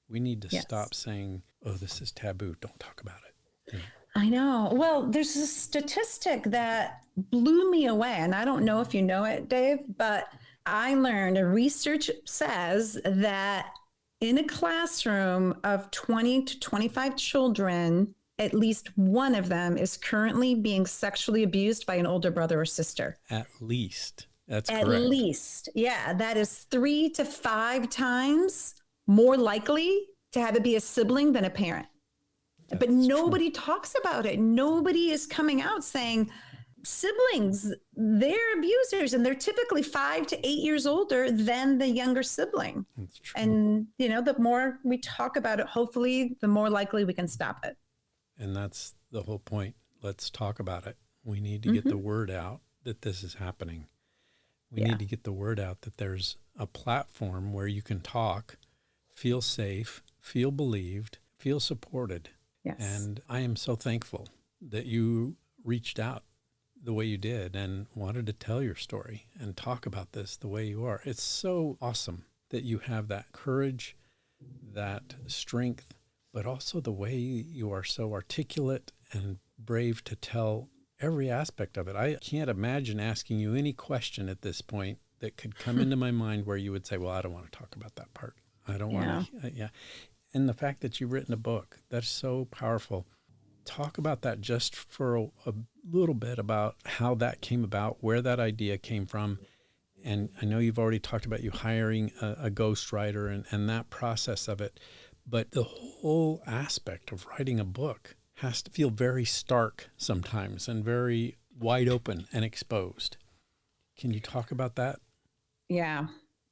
We need to stop saying, oh, this is taboo. Don't talk about it. You know? I know. Well, there's a statistic that blew me away, and I don't know if you know it, Dave, but I learned, research says that in a classroom of 20 to 25 children, at least one of them is currently being sexually abused by an older brother or sister. At least. That's correct. At least. Yeah, that is 3 to 5 times more likely to have it be a sibling than a parent. That's but nobody talks about it. Nobody is coming out saying, siblings, they're abusers, and they're typically 5 to 8 years older than the younger sibling. That's true. And, the more we talk about it, hopefully, the more likely we can stop it. And that's the whole point. Let's talk about it. We need to get the word out that this is happening. We need to get the word out that there's a platform where you can talk, feel safe, feel believed, feel supported. Yes. And I am so thankful that you reached out the way you did and wanted to tell your story and talk about this the way you are. It's so awesome that you have that courage, that strength, but also the way you are so articulate and brave to tell every aspect of it. I can't imagine asking you any question at this point that could come into my mind where you would say, well, I don't want to talk about that part. I don't want to. And the fact that you've written a book, that's so powerful. Talk about that just for a little bit about how that came about, where that idea came from. And I know you've already talked about you hiring a ghostwriter and that process of it, but the whole aspect of writing a book has to feel very stark sometimes and very wide open and exposed. Can you talk about that? Yeah.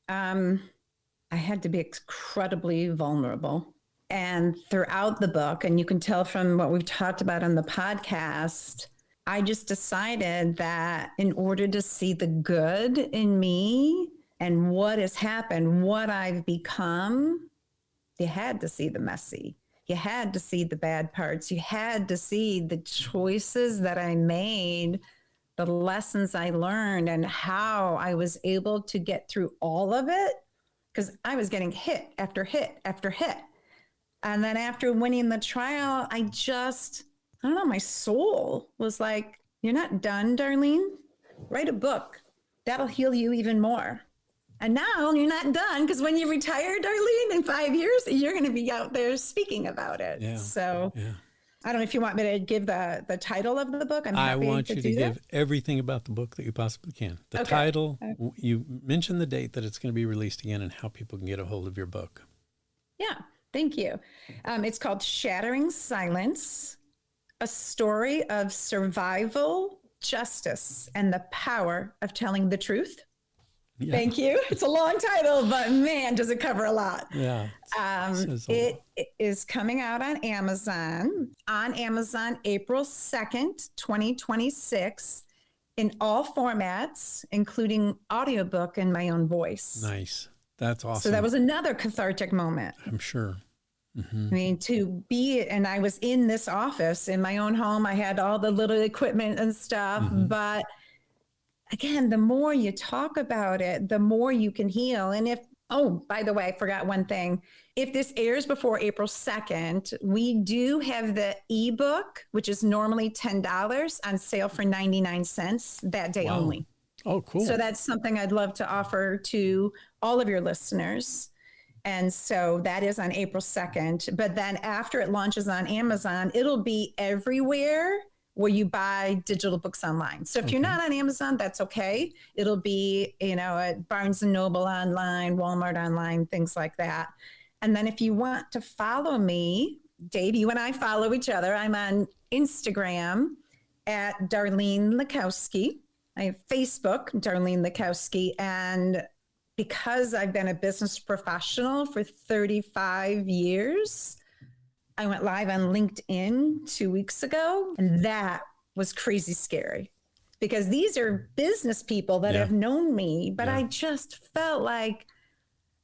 I had to be incredibly vulnerable. And throughout the book, and you can tell from what we've talked about on the podcast, I just decided that in order to see the good in me and what has happened, what I've become, you had to see the messy. You had to see the bad parts. You had to see the choices that I made, the lessons I learned, and how I was able to get through all of it, because I was getting hit after hit after hit. And then after winning the trial, I don't know, my soul was like, you're not done, Darlene. Write a book. That'll heal you even more. And now you're not done, because when you retire, Darlene, in 5 years, you're going to be out there speaking about it. Yeah. So I don't know if you want me to give the title of the book. I want you to give everything about the book that you possibly can. The title, you mentioned the date that it's going to be released again and how people can get a hold of your book. Yeah. Thank you. It's called Shattering Silence, a story of survival, justice, and the power of telling the truth. Yeah. Thank you. It's a long title, but man, does it cover a lot. Yeah. It is coming out on Amazon April 2nd, 2026, in all formats, including audiobook in my own voice. Nice. That's awesome. So that was another cathartic moment. I'm sure. Mm-hmm. I mean, and I was in this office in my own home. I had all the little equipment and stuff. Mm-hmm. But again, the more you talk about it, the more you can heal. And by the way, I forgot one thing. If this airs before April 2nd, we do have the ebook, which is normally $10, on sale for 99 cents that day only. Oh, cool. So that's something I'd love to offer to all of your listeners. And so that is on April 2nd. But then after it launches on Amazon, it'll be everywhere where you buy digital books online. So if you're not on Amazon, that's okay. It'll be, at Barnes & Noble online, Walmart online, things like that. And then if you want to follow me, Dave, you and I follow each other. I'm on Instagram at Darlene Lekowski. I have Facebook, Darlene Lekowski. And because I've been a business professional for 35 years, I went live on LinkedIn 2 weeks ago, and that was crazy scary because these are business people that have known me, but I just felt like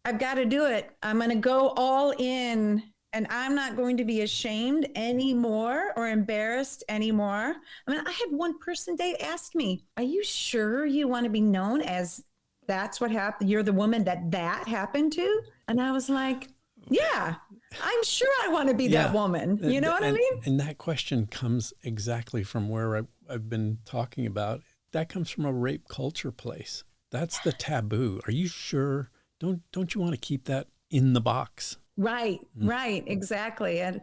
I've got to do it. I'm going to go all in, and I'm not going to be ashamed anymore or embarrassed anymore. I mean, I had one person, Dave, ask me, are you sure you want to be known as that's what happened? You're the woman that happened to? And I was like, yeah, I'm sure I want to be that woman. You know what I mean? And that question comes exactly from where I've been talking about. That comes from a rape culture place. That's the taboo. Are you sure? Don't you want to keep that in the box? Right, exactly. And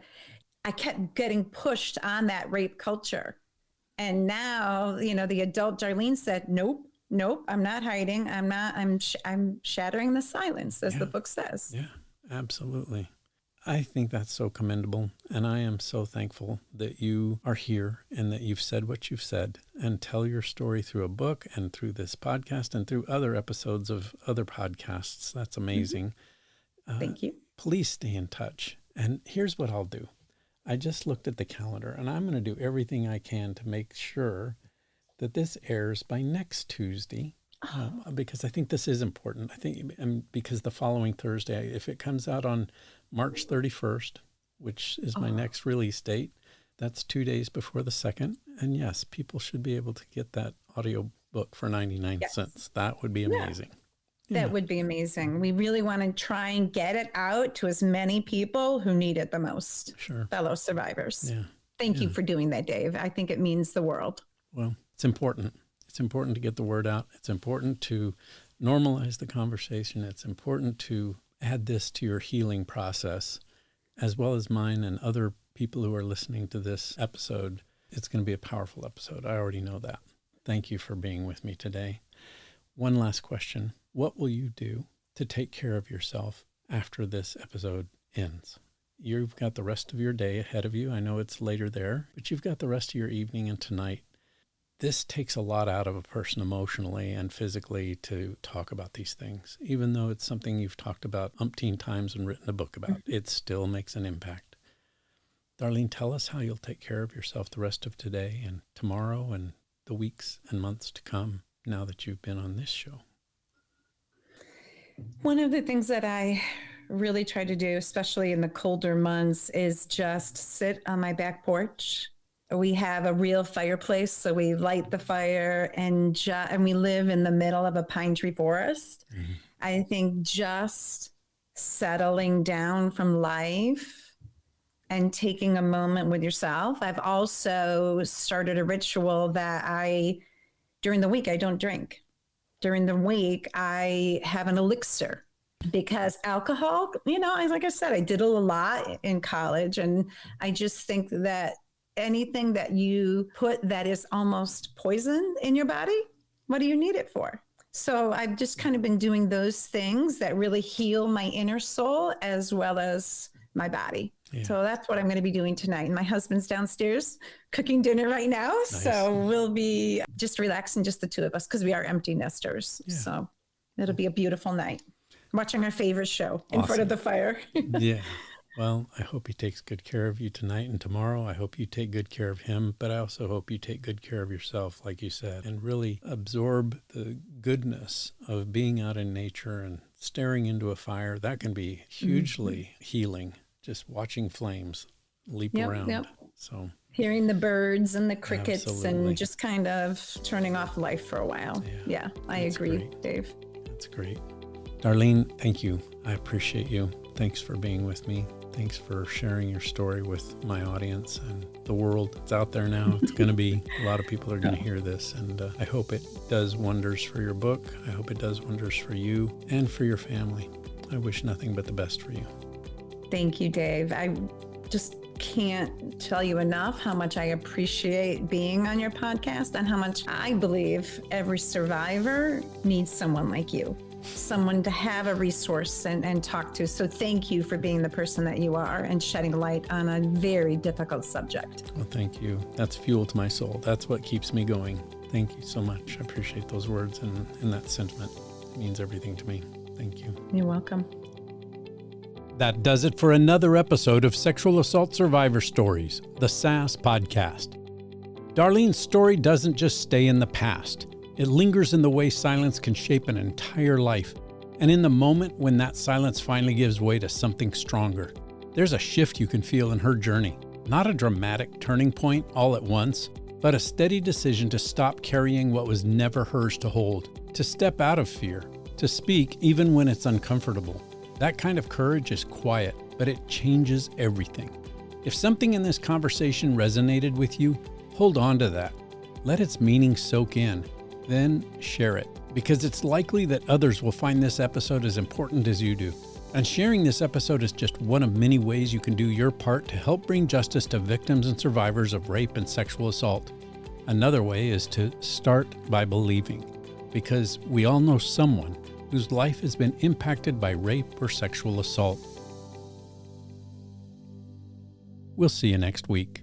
I kept getting pushed on that rape culture. And now, the adult Darlene said, nope, I'm not hiding. I'm shattering the silence, as the book says. Yeah, absolutely. I think that's so commendable. And I am so thankful that you are here and that you've said what you've said and tell your story through a book and through this podcast and through other episodes of other podcasts. That's amazing. Thank you. Please stay in touch. And here's what I'll do. I just looked at the calendar and I'm going to do everything I can to make sure that this airs by next Tuesday. Because I think this is important. I think because the following Thursday, if it comes out on March 31st, which is my next release date, that's 2 days before the 2nd. And yes, people should be able to get that audio book for 99 cents. That would be amazing. Yeah. That would be amazing. We really want to try and get it out to as many people who need it the most. Sure. Fellow survivors. Yeah. Thank you for doing that, Dave. I think it means the world. Well, it's important. It's important to get the word out. It's important to normalize the conversation. It's important to add this to your healing process, as well as mine and other people who are listening to this episode. It's going to be a powerful episode. I already know that. Thank you for being with me today. One last question. What will you do to take care of yourself after this episode ends? You've got the rest of your day ahead of you. I know it's later there, but you've got the rest of your evening and tonight. This takes a lot out of a person emotionally and physically to talk about these things. Even though it's something you've talked about umpteen times and written a book about, it still makes an impact. Darlene, tell us how you'll take care of yourself the rest of today and tomorrow and the weeks and months to come now that you've been on this show. One of the things that I really try to do, especially in the colder months, is just sit on my back porch. We have a real fireplace, so we light the fire and we live in the middle of a pine tree forest. Mm-hmm. I think just settling down from life and taking a moment with yourself. I've also started a ritual that during the week, I don't drink. During the week, I have an elixir because alcohol, like I said, I did a lot in college, and I just think that anything that you put that is almost poison in your body, what do you need it for? So I've just kind of been doing those things that really heal my inner soul as well as my body. Yeah. So that's what I'm going to be doing tonight. And my husband's downstairs cooking dinner right now. Nice. So we'll be just relaxing, just the two of us, because we are empty nesters. Yeah. So it'll be a beautiful night. Watching our favorite show in front of the fire. Yeah. Well, I hope he takes good care of you tonight and tomorrow. I hope you take good care of him, but I also hope you take good care of yourself, like you said, and really absorb the goodness of being out in nature and staring into a fire. That can be hugely healing, just watching flames leap around. Yep. So hearing the birds and the crickets and just kind of turning off life for a while. Yeah, I agree, great. Dave. That's great. Darlene, thank you. I appreciate you. Thanks for being with me. Thanks for sharing your story with my audience and the world. It's out there now. It's going to be, a lot of people are going to hear this. And I hope it does wonders for your book. I hope it does wonders for you and for your family. I wish nothing but the best for you. Thank you, Dave. I just can't tell you enough how much I appreciate being on your podcast and how much I believe every survivor needs someone like you. Someone to have a resource and talk to. So thank you for being the person that you are and shedding light on a very difficult subject. Well, thank you. That's fuel to my soul. That's what keeps me going. Thank you so much. I appreciate those words and that sentiment. It means everything to me. Thank you. You're welcome. That does it for another episode of Sexual Assault Survivor Stories, the SAS podcast. Darlene's story doesn't just stay in the past. It lingers in the way silence can shape an entire life, and in the moment when that silence finally gives way to something stronger. There's a shift you can feel in her journey. Not a dramatic turning point all at once, but a steady decision to stop carrying what was never hers to hold, to step out of fear, to speak even when it's uncomfortable. That kind of courage is quiet, but it changes everything. If something in this conversation resonated with you, hold on to that. Let its meaning soak in. Then share it, because it's likely that others will find this episode as important as you do. And sharing this episode is just one of many ways you can do your part to help bring justice to victims and survivors of rape and sexual assault. Another way is to start by believing, because we all know someone whose life has been impacted by rape or sexual assault. We'll see you next week.